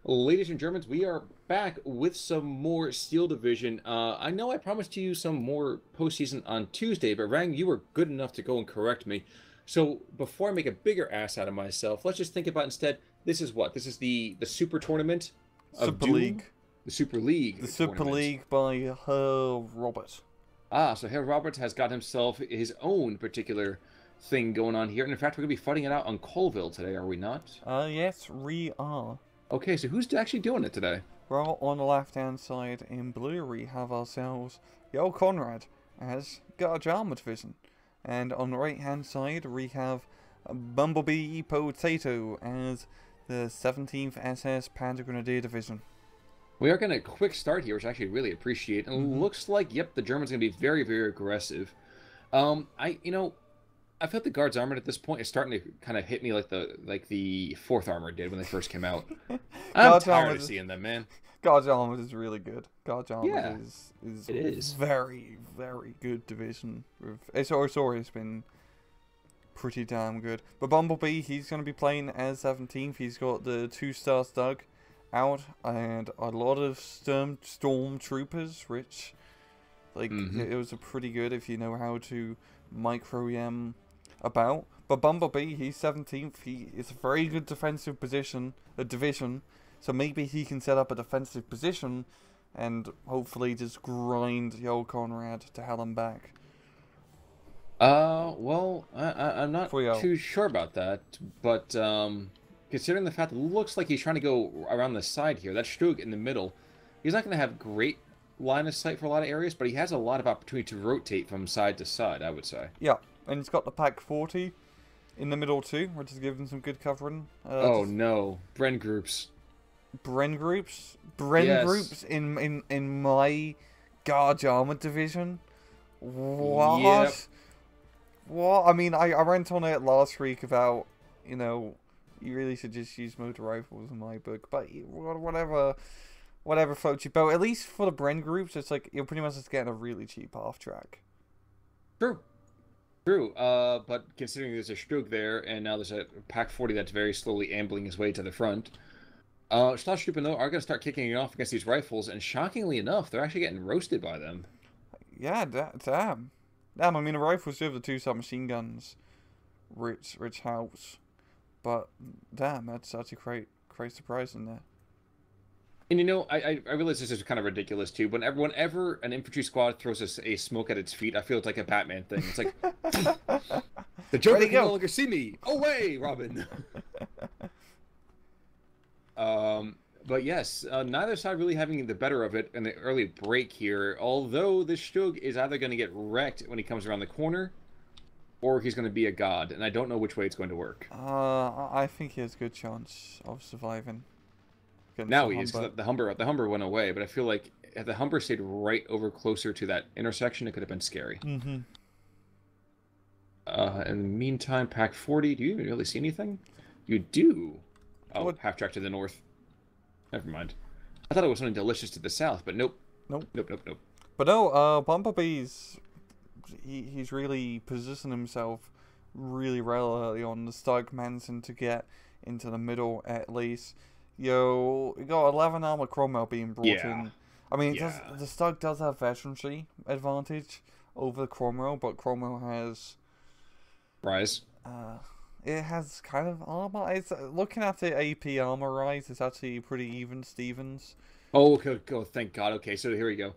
Ladies and Germans, we are back with some more Steel Division. I know I promised you some more postseason on Tuesday, but Rang, you were good enough to go and correct me. So before I make a bigger ass out of myself, let's just think about instead. This is what? This is the Super Tournament of Super Doom, League. the Super The League Super tournament. League by Her Robert. So Herr Roberts has got himself his own particular thing going on here, and in fact, we're gonna be fighting it out on Colville today, are we not? Yes, we are. Okay, so who's actually doing it today? Well, on the left hand side in blue, we have ourselves Yo Conrad as Jarl Division. And on the right hand side, we have Bumblebee Potato as the 17th SS Panda Grenadier Division. We are getting a quick start here, which I actually really appreciate. And it Mm-hmm. looks like, yep, the Germans going to be very, very aggressive. I felt the Guards armored at this point is starting to kind of hit me like the fourth armor did when they first came out. I'm Guard tired Armor of seeing them, man. Guard Armor is really good. Guard Yeah, Armor is it is. very very good division. It's always been pretty damn good. But Bumblebee, he's going to be playing as 17th. He's got the 2-star Stug out and a lot of stormtroopers, which like it was a pretty good if you know how to micro about. But Bumblebee, he's 17th. He is a very good defensive division. So maybe he can set up a defensive position and hopefully just grind Yo Conrad to hell and back. Well, I'm not For Yo. too sure about that, but considering the fact that it looks like he's trying to go around the side here, that Stug in the middle, he's not going to have great line of sight for a lot of areas, but he has a lot of opportunity to rotate from side to side, I would say. Yeah, and he's got the pack 40 in the middle too, which is giving some good covering. Oh no, Bren groups. Bren groups? Bren Yes. groups in my Guard Armor division? What? Yep. What? I mean, I went on it last week about, you really should just use motor rifles in my book, but whatever floats your boat. At least for the Bren groups, it's like you're pretty much just getting a really cheap half track. True. True. But considering there's a Stug there, and now there's a Pack 40 that's very slowly ambling his way to the front. Starshipper, though, are going to start kicking it off against these rifles, and shockingly enough, they're actually getting roasted by them. Yeah, damn. Damn, I mean, the rifles do have the 2 submachine guns, which helps. But, damn, that's a great surprise in there. And I realize this is kind of ridiculous too, but whenever an infantry squad throws a smoke at its feet, I feel it's like a Batman thing. It's like, the Joker can no longer see me. Away, Robin. But yes, neither side really having the better of it in the early break here. Although this Stug is either going to get wrecked when he comes around the corner, or he's going to be a god, and I don't know which way it's going to work. I think he has a good chance of surviving. Now he is. The Humber went away, but I feel like if the Humber stayed right over closer to that intersection, it could have been scary. Mm-hmm. In the meantime, Pack 40, do you even really see anything? You do. Oh, What? half track to the north. Never mind. I thought it was something delicious to the south, but nope. Nope. Nope. But no, Bumblebee's he's really positioned himself really well early on. The Stug managing to get into the middle at least. Yo, we got 11 armor Cromwell being brought in. I mean, the Stug does have veterancy advantage over the Cromwell, but Cromwell has Rise. It has kind of armor. It's looking at the AP armor rise. It's actually pretty even, Stevens. Oh, okay, oh, thank God. Okay, so here we go.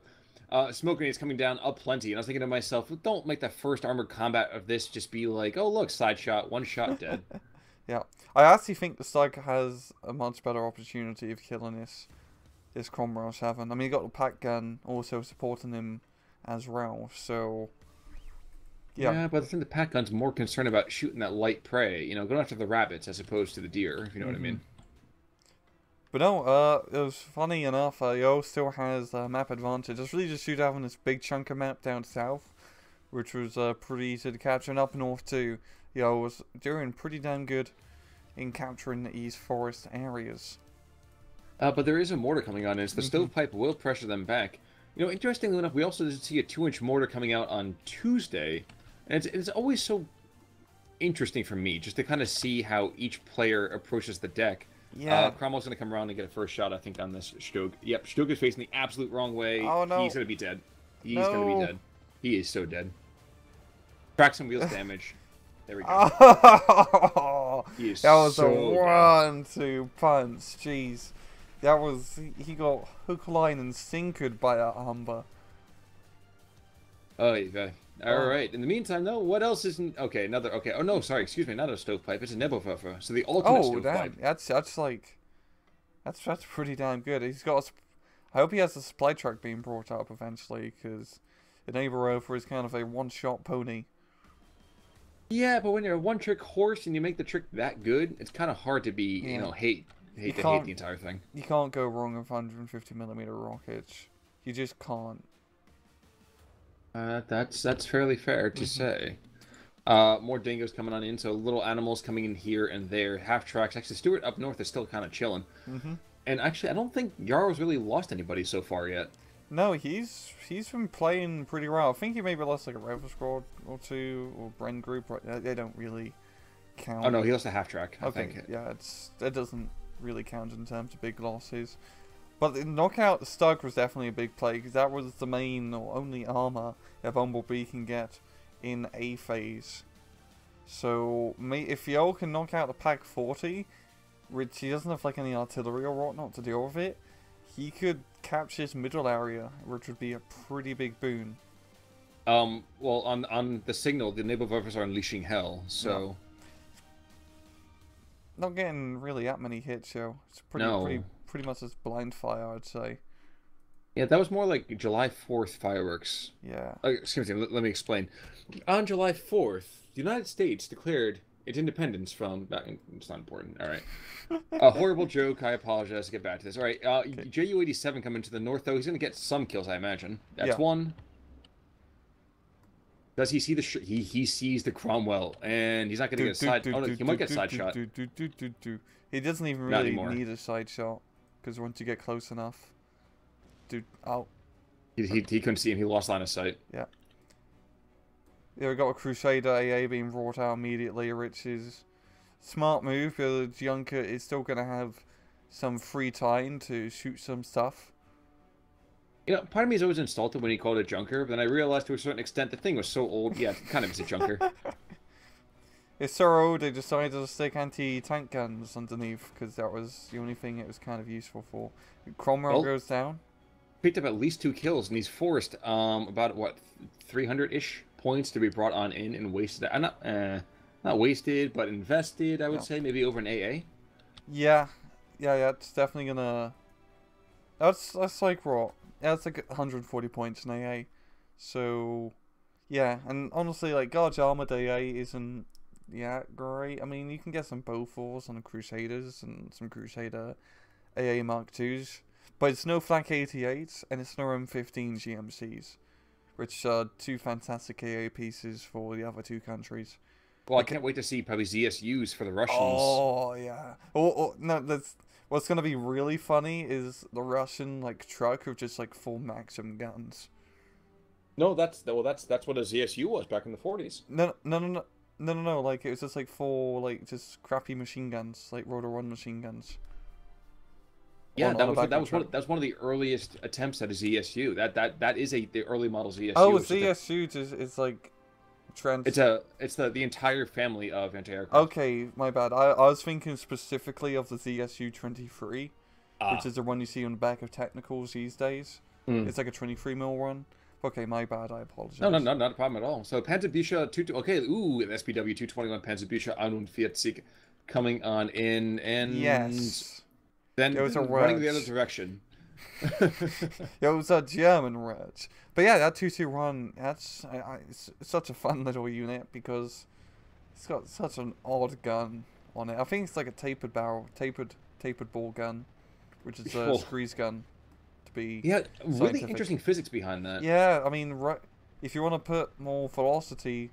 Smoke grenades coming down aplenty, and I was thinking to myself, don't make the first armored combat of this just be like, oh look, side shot, one shot, dead. Yeah, I actually think the Stug has a much better opportunity of killing this Cromwell 7. I mean, he got the pack gun also supporting him as well, so yeah, but I think the pack gun's more concerned about shooting that light prey, going after the rabbits as opposed to the deer, if you know what I mean. But no, it was funny enough, Yo still has map advantage. It's really just shoot out on this big chunk of map down south, which was pretty easy to capture, and up north too. Yo was doing pretty damn good in capturing these forest areas. But there is a mortar coming on, and the stovepipe will pressure them back. Interestingly enough, we also did see a 2-inch mortar coming out on Tuesday, and it's always so interesting for me just to kind of see how each player approaches the deck. Yeah. Cromwell's going to come around and get a first shot, I think, on this Stug. Yep, Stug is facing the absolute wrong way. Oh no. He's going to be dead. He's going to be No. dead. He is so dead. Crack some wheels damage. There we go. Oh, He is that was so a 1-2 punch. Jeez. That was... He got hook, line, and sinkered by that Humber. Oh, yeah. All right. In the meantime, though, what else isn't... Okay, another... Okay. Oh, no, sorry. Excuse me. Not a stovepipe. It's a Nebelwerfer. So the ultimate stovepipe. Damn. That's like... That's pretty damn good. He's got... I hope he has a supply truck being brought up eventually, because the Nebelwerfer is kind of a one-shot pony. Yeah, but when you're a one-trick horse and you make the trick that good, it's kind of hard to be, you know, hate the entire thing. You can't go wrong with 150mm rockets. You just can't. That's fairly fair to say. More dingoes coming on in, so little animals coming in here and there. Half tracks. Actually, Stuart up north is still kind of chilling. And actually, I don't think Jarl's really lost anybody so far yet. No, he's been playing pretty well. I think he maybe lost like a Rifle Squad or two, or Bren Group. They don't really count. Oh no, he lost a half track. I think. Yeah, that doesn't really count in terms of big losses. But the knockout Stug was definitely a big play, because that was the main or only armor that Bumblebee can get in A phase. So if Yo can knock out the Pack 40, which he doesn't have like any artillery or whatnot to deal with it, he could capture his middle area, which would be a pretty big boon. Well, on the signal, the Nebelwerfers are unleashing hell, so... Not getting really that many hits, yo. It's pretty much just blind fire, I'd say. Yeah, that was more like July 4th fireworks. Yeah. Excuse me, let me explain. On July 4th, the United States declared its independence from... It's not important, alright. A horrible joke, I apologize to get back to this. Alright, JU-87 coming to the north, though. He's going to get some kills, I imagine. That's one. Does he see the... He sees the Cromwell, and he's not going to get a side... Oh, no, he might get a side shot. He doesn't even really need a side shot, because once you get close enough... He couldn't see him, he lost line of sight. Yeah. Yeah, we got a Crusader AA being brought out immediately, which is smart move, because Junker is still going to have some free time to shoot some stuff. You know, part of me is always insulted when he called it Junker, but then I realized to a certain extent the thing was so old, yeah, it kind of is a Junker. It's so old, they decided to stick anti-tank guns underneath, because that was the only thing it was kind of useful for. Cromwell goes down. Picked up at least 2 kills, and he's forced about, what, 300-ish points to be brought on in and wasted. Not wasted, but invested, I would say, maybe over an AA. Yeah, it's definitely gonna... That's like what? Yeah, that's like 140 points in AA. So, yeah, and honestly, like, Guards Armored AA isn't great. I mean, you can get some Bofors on the Crusaders and some Crusader AA Mark IIs, but it's no Flak 88s and it's no M15 GMCs, which are 2 fantastic AA pieces for the other 2 countries. Well, I can't wait to see probably ZSUs for the Russians. Oh, yeah. No, what's going to be really funny is the Russian, like, truck with just, like, full Maxim guns. No, that's what a ZSU was back in the 40s. No, like, it was just, like, full, like, just crappy machine guns, like, Rotor 1 machine guns. Yeah, that was one of the earliest attempts at a ZSU. That is the early model ZSU. Oh, ZSU is like It's the entire family of anti-aircraft. Okay, my bad. I was thinking specifically of the ZSU 23, which is the one you see on the back of technicals these days. It's like a 23mm one. Okay, my bad. I apologize. No, not a problem at all. So Panzerbücher 2. Okay, an SPW 221 Panzerbücher 41 coming on in, and yes. Then it was running the other direction. It was a German Reg. But yeah, that 221, it's such a fun little unit because it's got such an odd gun on it. I think it's like a tapered ball gun, which is a squeeze gun to be really interesting physics behind that. Yeah, I mean, if you want to put more velocity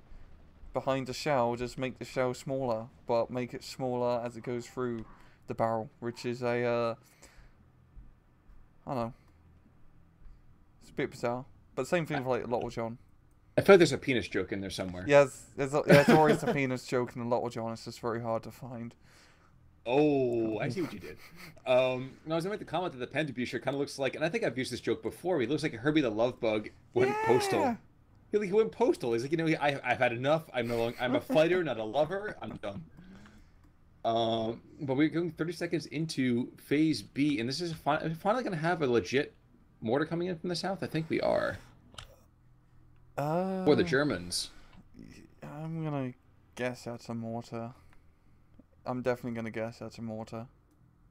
behind the shell, just make the shell smaller, but make it smaller as it goes through the barrel, which is a I don't know, it's a bit bizarre, but same thing for like Lotto John. I feel like there's a penis joke in there somewhere. Yes, there's always a penis joke in the Lotto John. It's just very hard to find. Oh, I see what you did. No, I was gonna make the comment that the Pentabusher kind of looks like, and I think I've used this joke before. He looks like a Herbie the Love Bug went postal. Yeah. He went postal. He's like, I've had enough. I'm no longer. I'm a fighter, not a lover. I'm done. But we're going 30 seconds into Phase B, and this is finally gonna have a legit mortar coming in from the south. I think we are. For the Uh, Germans. I'm gonna guess that's a mortar. I'm definitely gonna guess that's a mortar.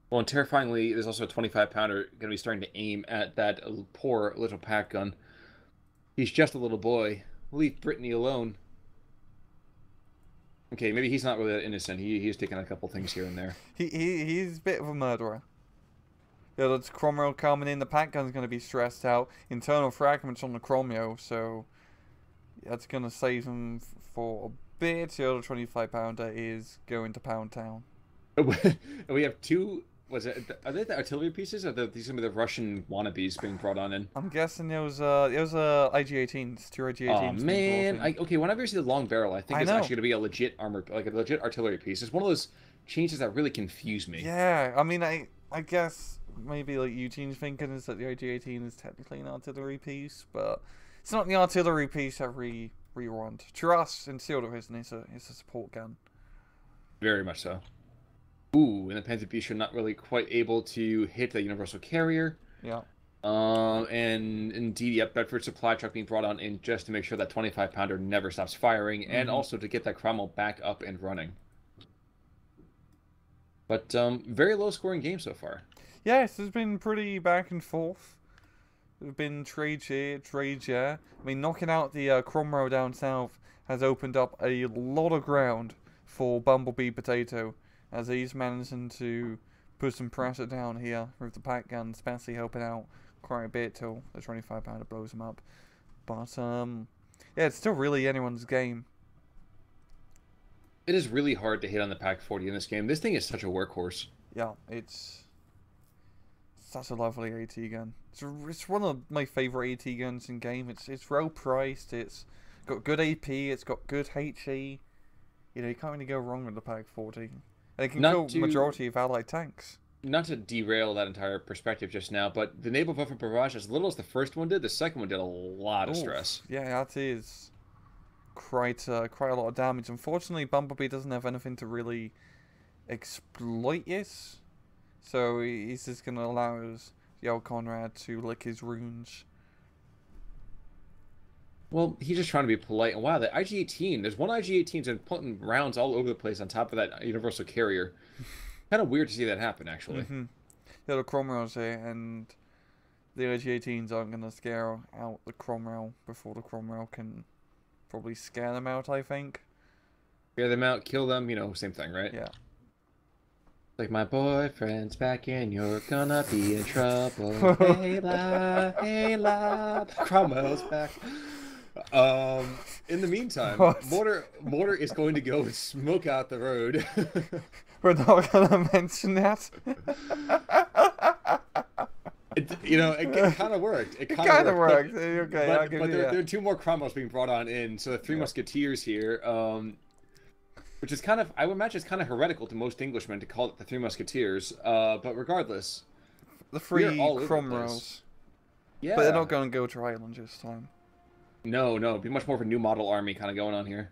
Well, and terrifyingly, there's also a 25-pounder going to be starting to aim at that poor little pack gun. He's just a little boy. Leave Brittany alone. Okay, maybe he's not really that innocent. He's taking a couple things here and there. He's a bit of a murderer. Yeah, that's Cromwell coming in. The pack gun's gonna be stressed out. Internal fragments on the Cromwell, so that's gonna save him for a bit. The other 25-pounder is going to Pound Town. We have two. Are they the artillery pieces, or these are the Russian wannabes being brought on in? I'm guessing it was IG-18s, two IG-18s. Oh man, okay. Whenever you see the long barrel, I think it's actually gonna be a legit armor, like a legit artillery piece. It's one of those changes that really confuse me. Yeah, I mean, I guess maybe like Eugene's thinking is that the IG-18 is technically an artillery piece, but it's not the artillery piece that we want. To us, in Steel Division, it's a support gun. Very much so. Ooh, and the Pentabusher not really quite able to hit the universal carrier. Yeah. And indeed, yep, Bedford supply truck being brought on in just to make sure that 25-pounder never stops firing, and also to get that Cromwell back up and running. But very low-scoring game so far. Yes, it's been pretty back and forth. There's been trades here, trades there. I mean, knocking out the Cromwell down south has opened up a lot of ground for Bumblebee Potato, as he's managing to put some pressure down here with the pack gun, especially helping out quite a bit till the 25-pounder blows him up. But yeah, it's still really anyone's game. It is really hard to hit on the Pack 40 in this game. This thing is such a workhorse. Yeah, it's such a lovely AT gun. It's one of my favorite AT guns in game. It's well priced. It's got good AP. It's got good HE. You know, you can't really go wrong with the Pack 40. And it can kill the majority of allied tanks. Not to derail that entire perspective just now, but the Naval Buffer Barrage, as little as the first one did, the second one did a lot of stress. Yeah, that is quite a lot of damage. Unfortunately, Bumblebee doesn't have anything to really exploit this, so he's just going to allow the old Conrad to lick his runes. Well, he's just trying to be polite. And wow, the IG-18, there's one IG-18's and putting rounds all over the place on top of that universal carrier. Kind of weird to see that happen, actually. Yeah, the Cromwell's here, and the IG-18s aren't going to scare out the Cromwell before the Cromwell can probably scare them out, I think. Scare them out, kill them, you know, same thing, right? Yeah. Like, my boyfriend's back and you're gonna be in trouble. Hey, la, Cromwell's back. In the meantime, Mortar is going to go and smoke out the road. We're not gonna mention that. It kind of worked. It kind of worked. Okay, but there are two more Cromwells being brought on in, so the three Musketeers here, which is kind of, I would imagine, it's kind of heretical to most Englishmen to call it the Three Musketeers. But regardless, the three Cromwells. Yeah, but they're not going to go to Ireland this time. No, it'd be much more of a new model army kind of going on here.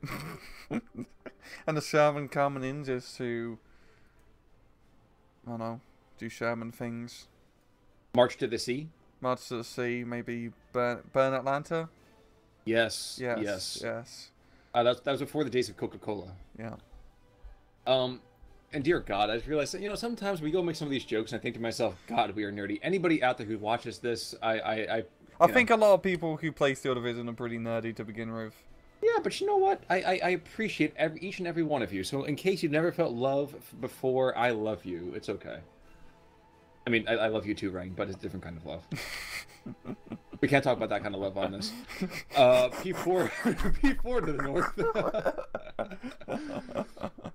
And the Sherman coming in just to, I don't know, do Sherman things. March to the sea. March to the sea, maybe burn Atlanta. Yes. That was before the days of Coca-Cola. Yeah. And dear God, I just realized that, sometimes we go make some of these jokes and I think to myself, God, we are nerdy. Anybody out there who watches this, I think a lot of people who play Steel Division are pretty nerdy to begin with. Yeah, but you know what? I appreciate each and every one of you. So in case you've never felt love before, I love you. It's okay. I mean, I love you too, Rang, but it's a different kind of love. We can't talk about that kind of love on this. P4 to the north.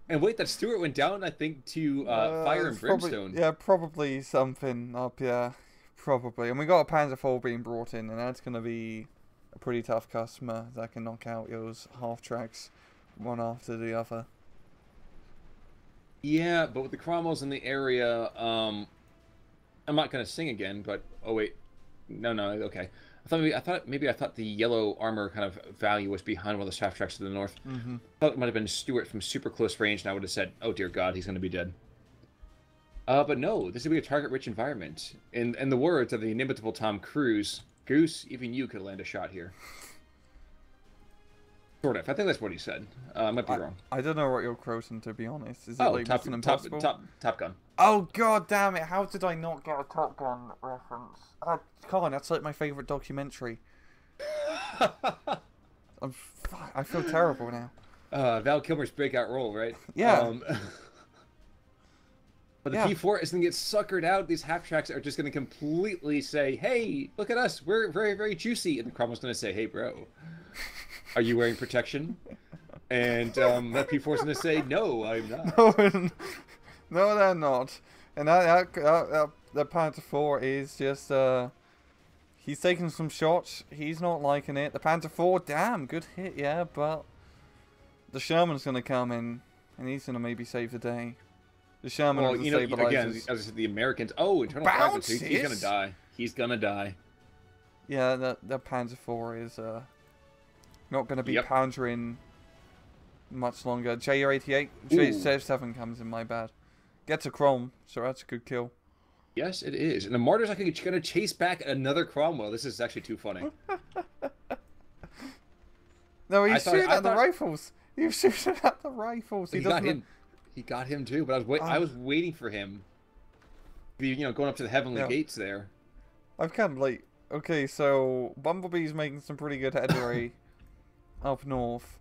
And wait, that Stuart went down, I think, to Fire and Brimstone. Probably something up, yeah. Probably. And we got a Panzer IV being brought in, and that's going to be a pretty tough customer that can knock out those half tracks one after the other. Yeah, but with the Cromwells in the area, I'm not gonna sing again. But oh wait, no, okay. I thought the yellow armor kind of value was behind one of the staff tracks to the north. Mm-hmm. I thought it might have been Stuart from super close range, and I would have said, "Oh dear God, he's gonna be dead." But no, this would be a target-rich environment. In the words of the inimitable Tom Cruise, "Goose, even you could land a shot here." Sort of. I think that's what he said. I might be wrong. I don't know what you're quoting, to be honest. Is it Oh, like Mission Impossible? Top Gun. Oh god damn it! How did I not get a Top Gun reference? Colin, that's like my favorite documentary. I feel terrible now. Val Kilmer's breakout role, right? Yeah. But the P4 is going to get suckered out. These half tracks are just going to completely say, "Hey, look at us. We're very, very juicy." And Cromwell's going to say, "Hey, bro, are you wearing protection?" And that P4 is going to say, "No, I'm not." No, they're not. And that Panther 4 is just, he's taking some shots. He's not liking it. The Panther 4, damn, good hit, yeah, but the Sherman's going to come in, and he's going to maybe save the day. The Sherman well, with the again, stabilizers. as I said, the Americans. Oh, internal fragment. He's going to die. He's going to die. Yeah, the Panzer 4 is not going to be pondering much longer. JR88, J7 comes in, my bad. Gets a Chrome, so that's a good kill. Yes, it is. And the Martyr's actually going to chase back another Cromwell. This is actually too funny. No, he's shooting at the rifles. He's shooting at the rifles. He got him. He got him too, but I was waiting for him. Going up to the heavenly gates there. I've kind of like, okay, so Bumblebee's making some pretty good headway up north.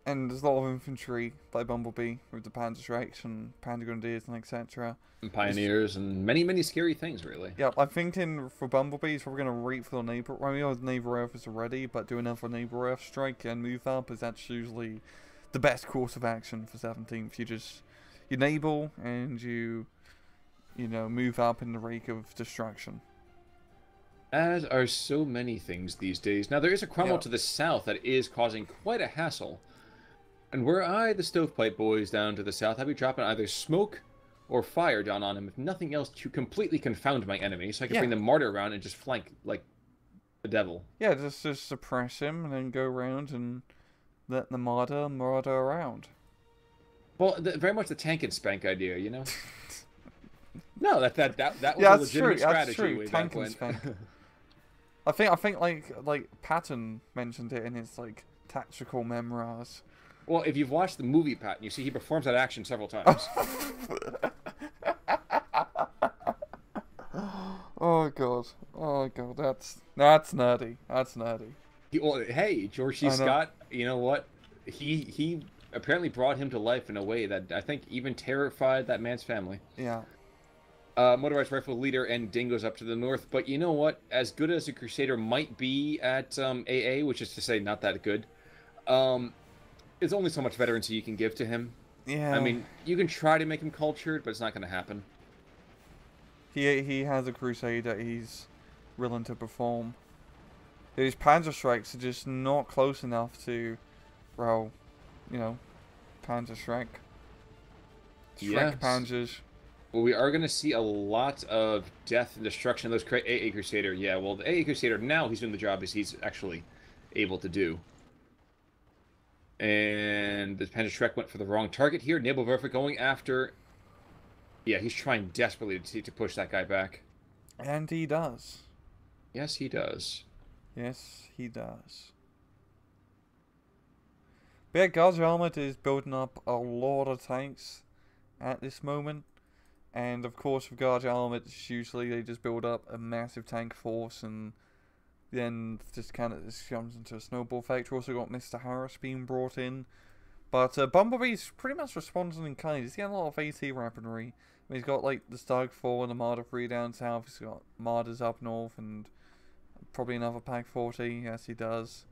And there's a lot of infantry by Bumblebee with the Panzerschrecks and Panda Grenadiers and etc. And Pioneers and many, many scary things, really. Yeah, I'm thinking for Bumblebee, he's probably going to wait for the neighbor. Well, we know the neighbor earth is already, but do another neighbor earth strike and move up is that's usually the best course of action for 17th. You enable and you move up in the wake of destruction. As are so many things these days. Now, there is a Cromwell to the south that is causing quite a hassle. And were I the Stovepipe Boys down to the south, I'd be dropping either smoke or fire down on him, if nothing else, to completely confound my enemy, so I can bring the Martyr around and just flank like the devil. Yeah, just suppress him and then go around and let the Martyr around. Well, very much the tank and spank idea, you know? No, that was a legitimate strategy. That's true. Tank and spank. I think like Patton mentioned it in his like tactical memoirs. Well, if you've watched the movie, Patton, you see he performs that action several times. Oh god, that's nerdy. That's nerdy. Hey, George C. Scott, you know what? He apparently brought him to life in a way that I think even terrified that man's family. Yeah. Motorized rifle leader and dingoes up to the north, but you know what? As good as a Crusader might be at AA, which is to say not that good, there's only so much veterancy you can give to him. Yeah. I mean, you can try to make him cultured, but it's not going to happen. He has a Crusader he's willing to perform. His Panzerschrecks are just not close enough to, well, Panzerschreck. Shrek Panzers. Well, we are going to see a lot of death and destruction of those AA Crusader. Yeah, well, the AA Crusader, now he's doing the job as he's actually able to do. And the Panzerschreck went for the wrong target here. Nebelwerfer going after... Yeah, he's trying desperately to push that guy back. And he does. Yes, he does. Yes, he does. But yeah, Guards Armored is building up a lot of tanks at this moment. And of course, with Guards Armored, usually they just build up a massive tank force and then just comes into a snowball effect. We also got Mr. Harris being brought in. But Bumblebee's pretty much responding in kind. He's getting a lot of AT weaponry. I mean, he's got like the Stug 4 and the Marder 3 down south. He's got Marders up north and probably another Pack 40. Yes, he does.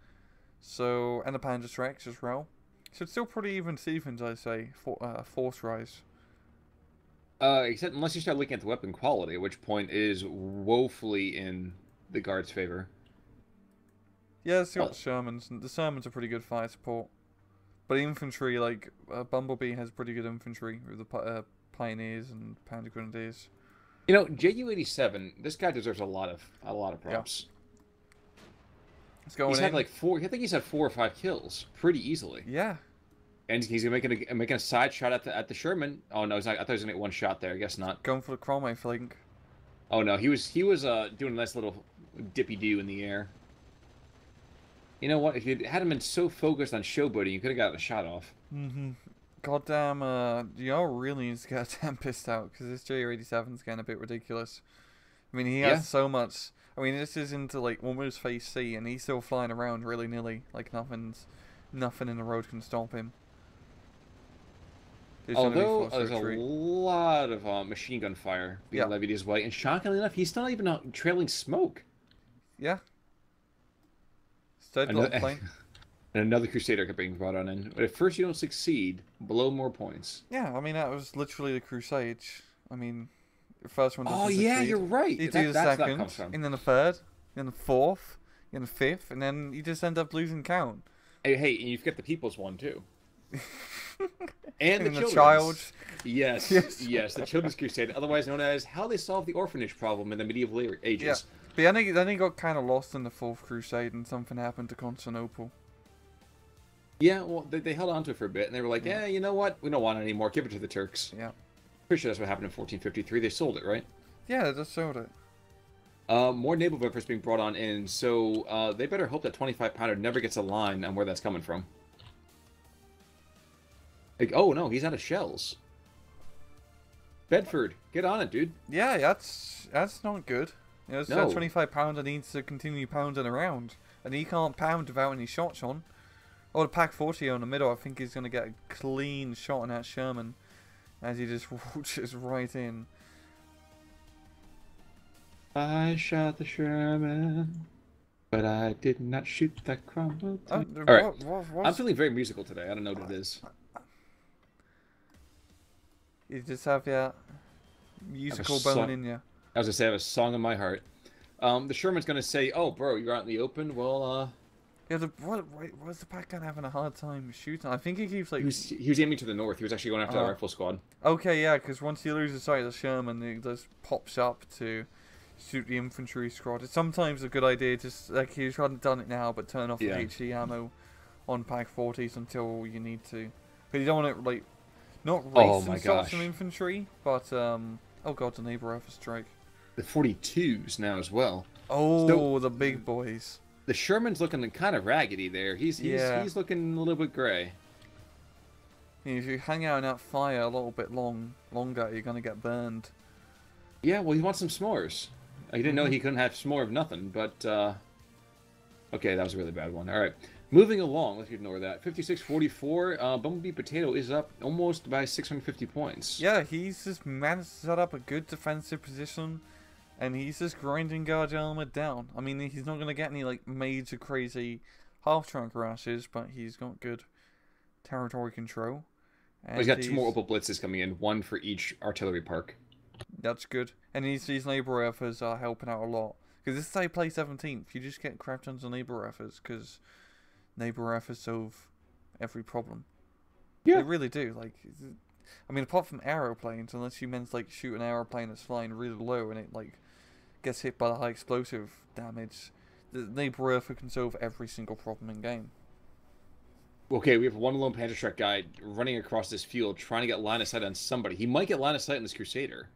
So, and the Panzerschrecks as well. So it's still pretty even Stevens, I'd say, for force rise. Except unless you start looking at the weapon quality, at which point it is woefully in the Guard's favor. Yeah, it's got the Shermans. The Shermans are pretty good fire support. But infantry, like Bumblebee has pretty good infantry with the pioneers and Pounder Grenadiers. You know, JU-87. This guy deserves a lot of Yeah, props. it's going He's had in. like four. I think he's had 4 or 5 kills pretty easily. Yeah, And he's making a side shot at the Sherman. Oh no, he's not. I thought he was gonna get one shot there. I guess not. going for the Crom, I think. Oh no, he was doing a nice little dippy do in the air. You know what? If you hadn't been so focused on showboating, you could have got a shot off. Mm-hmm. Goddamn, Jarl really needs to get a Tempest out because this JU-87 is getting a bit ridiculous. I mean, he has so much. I mean, this is into like almost phase C, and he's still flying around willy nilly, like nothing in the road can stop him. Although there's a lot of machine gun fire being levied his way, and shockingly enough, he's not even trailing smoke. Yeah. Instead, plane. And another Crusader kept being brought on in. But if first you don't succeed, blow more points. Yeah, I mean, that was literally the Crusade. I mean, the first one doesn't yeah, succeed. you're right. You do the second, and then the third, and then the fourth, and the fifth, and then you just end up losing count. Hey, and you forget the People's one, too. And the child. Yes, the Children's Crusade, otherwise known as How They Solved the Orphanage Problem in the Medieval Ages. Yeah. But then he got kind of lost in the Fourth Crusade, and something happened to Constantinople. Yeah, well, they held on to it for a bit, and they were like, yeah, you know what? We don't want it anymore. Give it to the Turks. Yeah. Pretty sure that's what happened in 1453. They sold it, right? Yeah, they just sold it. More naval vipers being brought on in, so they better hope that 25-pounder never gets a line on where that's coming from. Like, oh no, he's out of shells. Bedford, get on it, dude. Yeah, that's not good. You know, No. 25-pounder needs to continue pounding around, and he can't pound without any shots on. Or the Pack 40 in the middle, I think he's going to get a clean shot on that Sherman as he just waltzes right in. I shot the Sherman, but I did not shoot that crumble. All right, I'm feeling very musical today. I don't know what it is. You just have your musical bone in you. I was going to say, I have a song in my heart. The Sherman's going to say, oh, bro, you're out in the open? Well, Yeah, what's the Pack gun having a hard time shooting? I think he keeps like... He was aiming to the north. He was actually going after the rifle squad. Okay, yeah, because once he loses sight of the Sherman, he just pops up to shoot the infantry squad. It's sometimes a good idea, just like he's hadn't done it now, but turn off the HE ammo on Pack 40s until you need to. But you don't want to, like, not race some infantry, but, oh god, the neighbor Alpha strike. The 42s now as well. Oh, so, the big boys. The Sherman's looking kind of raggedy there. He's looking a little bit gray. If you hang out in that fire a little bit longer, you're gonna get burned. Yeah, well, he wants some s'mores. I didn't know he couldn't have s'more of nothing, but okay, that was a really bad one. All right, moving along. Let's ignore that. 56-44. Bumblebee Potato is up almost by 650 points. Yeah, he's just managed to set up a good defensive position. And he's just grinding Guard Armor down. I mean, he's not going to get any, like, major crazy half-track rushes, but he's got good territory control. And he's got 2 more Opal Blitzes coming in, 1 for each artillery park. That's good. And these neighbor efforts are helping out a lot. Because this is how you play 17th. You just get crap tons of neighbor efforts, because neighbor efforts solve every problem. Yeah. They really do. Like, I mean, apart from aeroplanes, unless you meant, like, shoot an aeroplane that's flying really low and it, like, gets hit by the high explosive damage, the neighbor effort can solve every single problem in game. Okay, we have one lone Panzerschreck guy running across this field trying to get line of sight on somebody. He might get line of sight on this Crusader.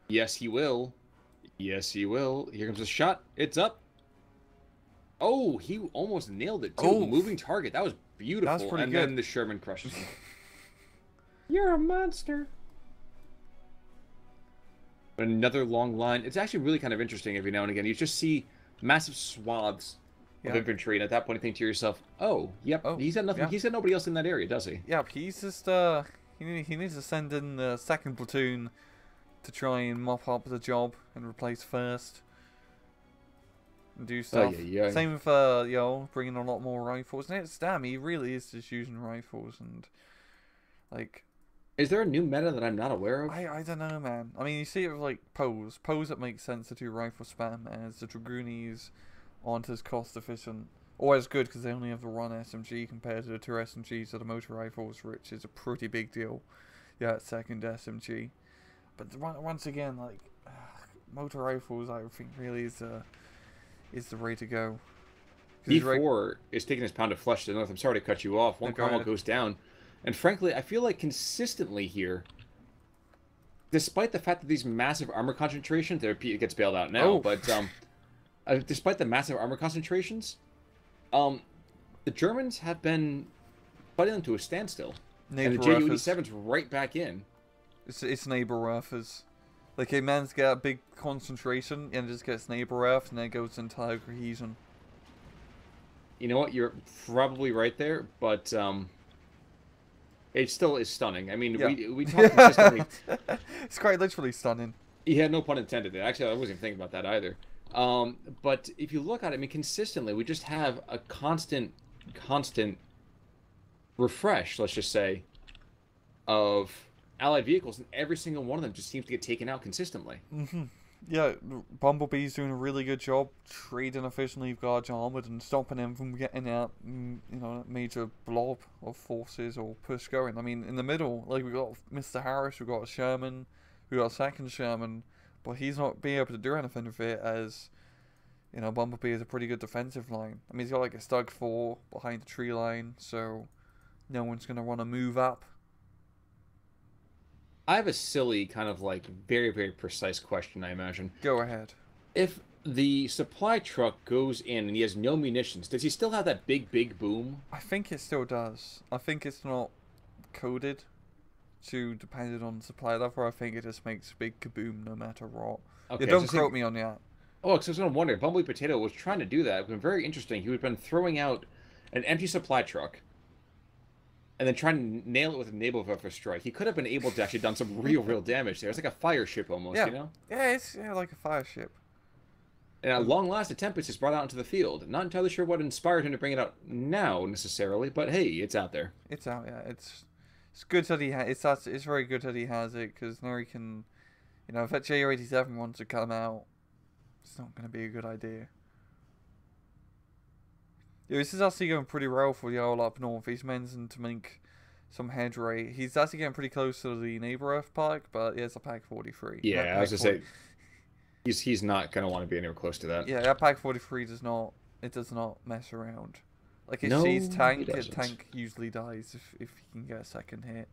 Yes, he will. Yes, he will. Here comes a shot. It's up. Oh, he almost nailed it, too. Moving target. That was beautiful. That's pretty good. And then the Sherman crushes him. You're a monster. Another long line. It's actually really kind of interesting every now and again. You just see massive swaths of infantry, and at that point you think to yourself, oh, yep, he's got nothing. He's got nobody else in that area, does he? Yep, he's just he needs to send in the second platoon to try and mop up the job and replace first. And do stuff. Same with bringing a lot more rifles. And it's damn, he really is just using rifles and like. Is there a new meta that I'm not aware of? I don't know, man. I mean, you see it with, like, Pose. It makes sense to do rifle spam, as the Dragoonies aren't as cost efficient. Always good because they only have the one SMG compared to the two SMGs of the motor rifles, which is a pretty big deal. Yeah, second SMG. But once again, like motor rifles, I think really is the way to go. B4 is taking his pound of flesh to the north. I'm sorry to cut you off. No, One go Cromwell ahead. goes down. And frankly, I feel like consistently here, despite the fact that these massive armor concentrations, it gets bailed out now, Oh, but despite the massive armor concentrations, the Germans have been fighting them to a standstill. And the Neighbor Ju-87's right back in. It's neighbor Ruffers. Like a man's got a big concentration and just gets neighbor Ruff and then goes into cohesion. You know what? You're probably right there, but it still is stunning. I mean, Yeah. we talk consistently. It's quite literally stunning. Yeah, no pun intended. Actually, I wasn't even thinking about that either. But if you look at it, I mean, consistently, we just have a constant refresh, let's just say, of allied vehicles, and every single one of them just seems to get taken out consistently. Yeah, Bumblebee's doing a really good job trading efficiently with Guards Armored and stopping them from getting out, a major blob of forces or push going. I mean, in the middle, like we got Mr. Harris, we got a Sherman, we got a second Sherman, but he's not being able to do anything with it as, Bumblebee is a pretty good defensive line. I mean, he's got like a Stug 4 behind the tree line, so no one's going to want to move up. I have a silly, kind of like very, very precise question, I imagine. Go ahead. If the supply truck goes in and he has no munitions, does he still have that big, big boom? I think it still does. I think it's not coded to dependent on supply level. I think it just makes a big kaboom no matter what. Okay, Yeah, don't quote me on that. Oh, because I was going to wonder, Bumblebee Potato was trying to do that. It would been very interesting. He would have been throwing out an empty supply truck and then trying to nail it with a naval buffer strike. He could have been able to actually done some real damage there. It's like a fire ship almost, Yeah. you know? Yeah, it's like a fire ship. And at long last, the Tempest is brought out into the field. Not entirely sure what inspired him to bring it out now, necessarily, but hey, it's out there. It's out, yeah. It's good that he has. It's very good that he has it because now he can, if that JU-87 wants to come out, it's not going to be a good idea. Yeah, this is actually going pretty well for the Jarl up north. He's managing to make some headway. He's actually getting pretty close to the neighbor Earth pack, but yeah, it's a pack 43. Yeah, That I was pack going to say, he's not going to want to be anywhere close to that. Yeah, that pack 43 does not mess around. Like it No, sees tank, he doesn't. tank usually dies if he can get a second hit.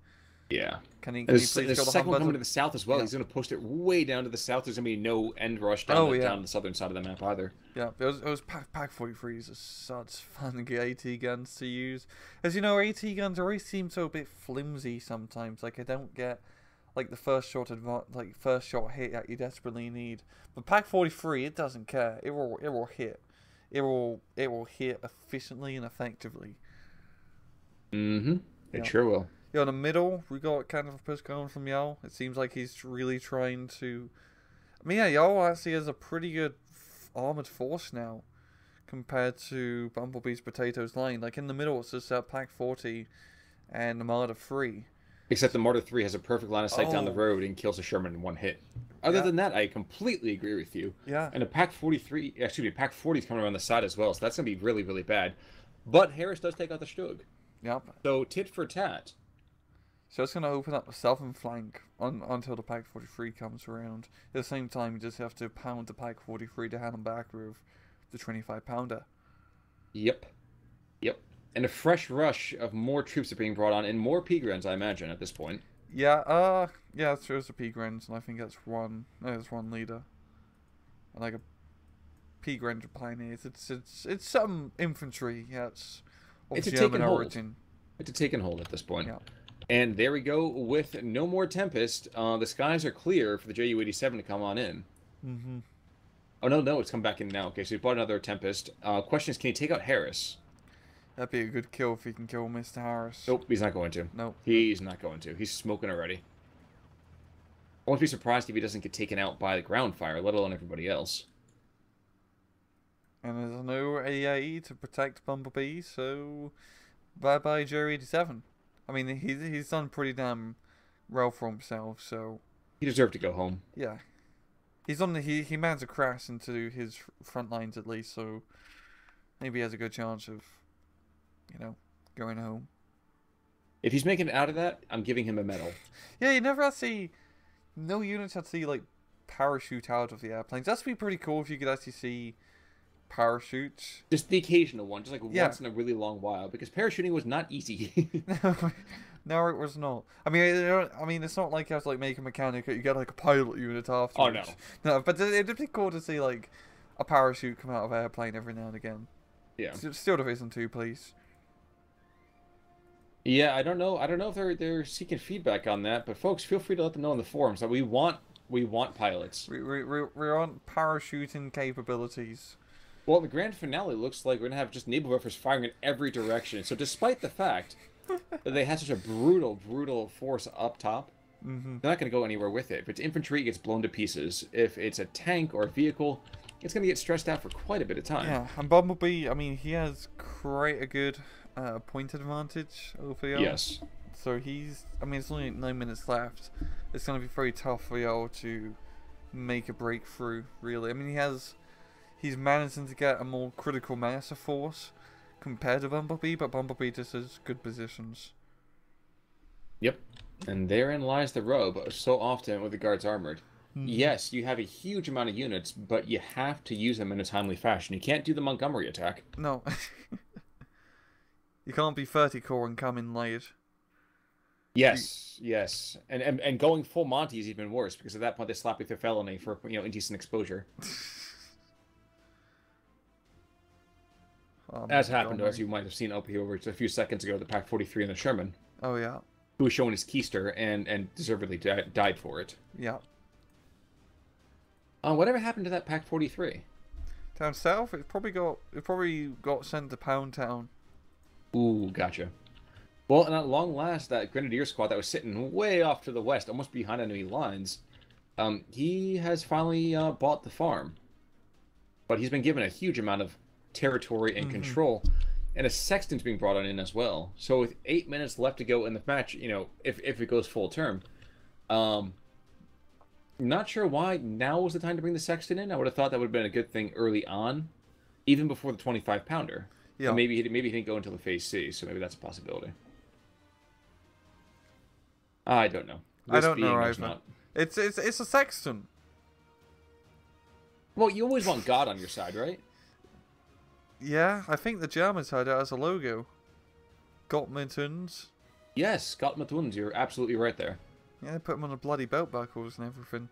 Yeah. Can he And please there's go a to second one Humber? coming to the south as well. Yeah. He's going to post it way down to the south. There's going to be no end rush down, down the southern side of the map either. Yeah, it was pack 43s are such fun AT guns to use. As you know, AT guns always seem so a bit flimsy sometimes. Like I don't get like the first shot hit that you desperately need. But pack 43, it doesn't care. It will hit. It will hit efficiently and effectively. Mm-hmm. It Yeah. sure will. Yeah, in the middle, we got kind of a push going from Jarl. It seems like he's really trying to. I mean, yeah, Jarl actually has a pretty good armored force now compared to Bumblebee's Potatoes line. Like in the middle, it's just Pack 40 and the Marder 3. Except the Martyr 3 has a perfect line of sight down the Oh. road and kills a Sherman in one hit. Other Yeah. than that, I completely agree with you. Yeah. And a Pack 43, excuse me, Pack 40 is coming around the side as well, so that's going to be really, really bad. But Harris does take out the Stug. Yep. So, tit for tat. So it's going to open up the southern flank until the Pack 43 comes around. At the same time, you just have to pound the Pack 43 to hand them back with the 25 pounder. Yep. Yep. And a fresh rush of more troops are being brought on, and more Peagrens, I imagine, at this point. Yeah, yeah, there's the Peagrens, and I think that's one leader. And like a Peagren to Pioneers. It's some infantry, yeah, it's of It's a German taken hold. origin. It's a taken hold at this point. Yeah. And there we go with no more Tempest. The skies are clear for the Ju-87 to come on in. Mm-hmm. Oh, no, it's come back in now. Okay, so we bought another Tempest. Question is, can he take out Harris? That'd be a good kill if he can kill Mr. Harris. Nope, he's not going to. Nope. He's not going to. He's smoking already. I won't be surprised if he doesn't get taken out by the ground fire, let alone everybody else. And there's no AAE to protect Bumblebee, so bye-bye Ju-87. I mean, he's done pretty damn well for himself, so He deserved to go home. yeah. He's on the he managed to crash into his front lines at least, so maybe he has a good chance of, going home. If he's making it out of that, I'm giving him a medal. Yeah, you never see, no units had to see, like, parachute out of the airplanes. That's be pretty cool if you could actually see parachutes. Just the occasional one, just like Yeah. once in a really long while, because parachuting was not easy. No, it was not. I mean, it's not like you have to like make a mechanic. You get like a pilot unit afterwards. Oh, no. No, but it'd be cool to see like a parachute come out of an airplane every now and again. Yeah. Still Division 2, please. Yeah, I don't know. I don't know if they're seeking feedback on that, but folks, feel free to let them know in the forums that we want pilots. We want parachuting capabilities. Well, the grand finale looks like we're gonna have just naval roughers firing in every direction. So despite the fact that they had such a brutal force up top, they're not gonna go anywhere with it. If it's infantry, it gets blown to pieces. If it's a tank or a vehicle, it's gonna get stressed out for quite a bit of time. Yeah, and Bumblebee, I mean, he has quite a good point advantage over y'all. Yes. So it's only 9 minutes left. It's going to be very tough for y'all to make a breakthrough, really. I mean, he's managing to get a more critical mass of force compared to Bumblebee, but Bumblebee just has good positions. Yep. And therein lies the rub so often with the Guards Armored. Yes, you have a huge amount of units, but you have to use them in a timely fashion. You can't do the Montgomery attack. No. You can't be 30 core and come in late. Yes, yes. And going full Monty is even worse, because at that point they slap you through felony for, indecent exposure. As happened to us, you might have seen up here over just a few seconds ago, the Pac 43 and the Sherman. Oh, yeah. Who was showing his keister and deservedly died for it. Yeah. Whatever happened to that Pac 43? Down south, it probably got sent to Pound Town. Ooh, gotcha. Well, and at long last, that Grenadier squad that was sitting way off to the west, almost behind enemy lines, he has finally bought the farm. But he's been given a huge amount of territory and control, and a sexton's being brought on in as well. So with 8 minutes left to go in the match, if it goes full term, not sure why now was the time to bring the sexton in. I would have thought that would have been a good thing early on, even before the 25-pounder. Yeah. And maybe he didn't go until the phase C, so maybe that's a possibility. I don't know. I don't know either. It's a sexton. Well, you always want God on your side, right? Yeah, I think the Germans had it as a logo. Gottmittens. Yes, Gottmittens. You're absolutely right there. Yeah, they put them on the bloody belt buckles and everything.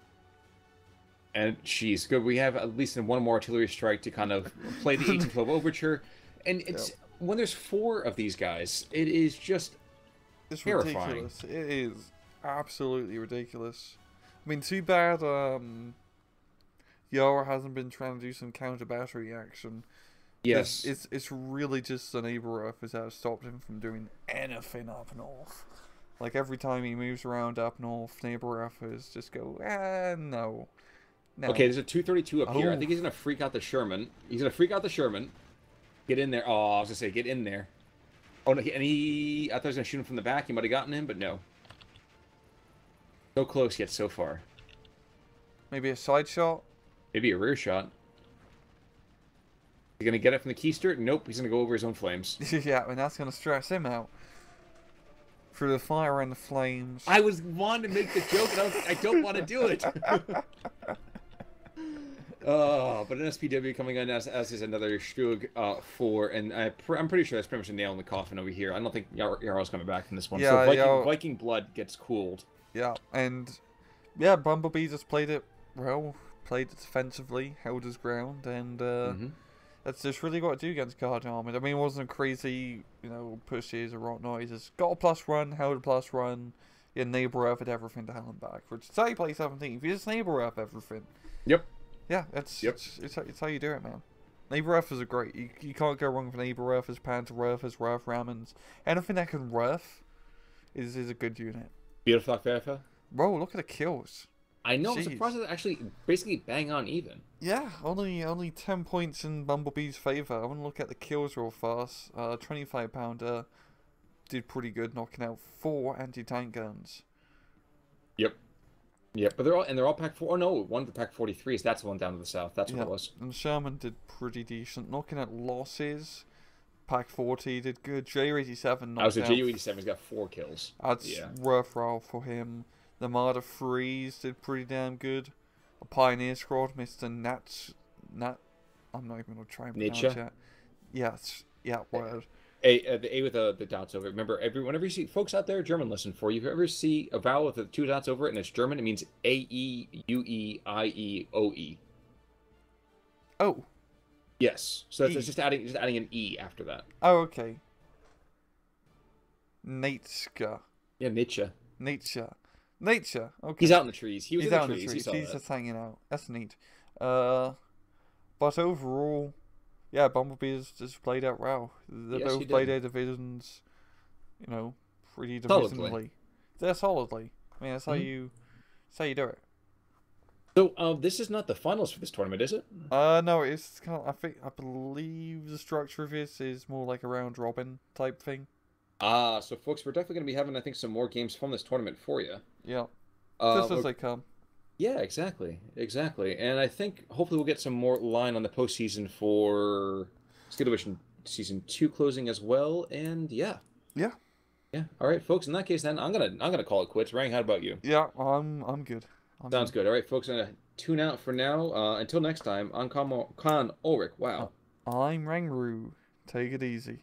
And jeez, good. We have at least one more artillery strike to kind of play the 1812 overture. And it's when there's 4 of these guys, it is just terrifying. Ridiculous. It is absolutely ridiculous. I mean, too bad Jarl hasn't been trying to do some counter battery action. Yes, it's really just the neighbor that has stopped him from doing anything up north. Like every time he moves around up north, neighbor is just go, no. Okay, there's a 232 up here. I think he's gonna freak out the Sherman. Get in there. Oh, I was gonna say, get in there. Oh, no, I thought he was gonna shoot him from the back. He might have gotten him, but no. So close yet so far. Maybe a side shot? Maybe a rear shot. He's gonna get it from the keister? Nope, he's gonna go over his own flames. Yeah, and that's gonna stress him out. Through the fire and the flames. I was wanting to make the joke, and I was like, I don't want to do it. But an SPW coming in as is another Stug 4, and I'm pretty sure that's pretty much a nail in the coffin over here. I don't think Jarl's coming back from this one. Yeah, so Viking blood gets cooled. Yeah, and Bumblebee just played it well, played it defensively, held his ground, and that's just really what to do against Guard Armored. I mean, it wasn't crazy, pushes or whatnot. He just got a +1, held a +1, yeah, neighbor Earth everything to hell and back. Which is how you play 17. If you just neighbor Earth everything. Yep. Yeah, it's how you do it, man. Neighbor Earth is great. You can't go wrong with Neighbor Earth, as Panther Earth, as Earth Rammons. Anything that can Earth is a good unit. Beautiful Werfer. Bro, look at the kills. I know, I'm surprised it's actually basically bang on even. Yeah, only 10 points in Bumblebee's favour. I want to look at the kills real fast. 25-pounder did pretty good, knocking out 4 anti-tank guns. Yep. Yeah, but they're all pack 4. Oh no, one of the pack 43s. That's the one down to the south. That's what Yeah, it was. and Sherman did pretty decent. Looking at losses, Pack 40 did good. J87 I was knocked a out. JU87's got 4 kills. That's Yeah. worthwhile for him. The Marder Freeze did pretty damn good. A Pioneer Squad, Mr. Nat. I'm not even gonna try and pronounce Nietzsche. it. Yes, yeah, word. The A with the dots over it. Remember, whenever you see folks out there, German listen for you. If you ever see a vowel with the 2 dots over it and it's German, it means AEUEIEOE. Oh, Yes. So E. it's just adding an E after that. Oh, okay. Natska. Yeah, Nietzsche. Nature. Okay. He's out in the trees. He was He's in out the in the trees. trees. You saw He's that. just hanging out. That's neat. But overall, yeah, Bumblebee has just played out well. They Yes, he both played did. their divisions, pretty Solidly. divisionally. They're solidly. I mean, Mhm. that's how you do it. So, this is not the finals for this tournament, is it? No, it's kind of, I believe the structure of this is more like a round robin type thing. Ah, so folks, we're definitely going to be having, I think, some more games from this tournament for you. Yeah, just as Uh, they come. yeah, exactly, exactly. And I think hopefully we'll get some more line on the postseason for Skill Division Season 2 closing as well. And yeah, Yeah, yeah. All right, folks. In that case, then I'm gonna call it quits. Rang, how about you? yeah, I'm good. Sounds good. All right, folks. I'm gonna tune out for now. Until next time, I'm Con Ulrich. Uh, Wow. I'm Rangru. Take it easy.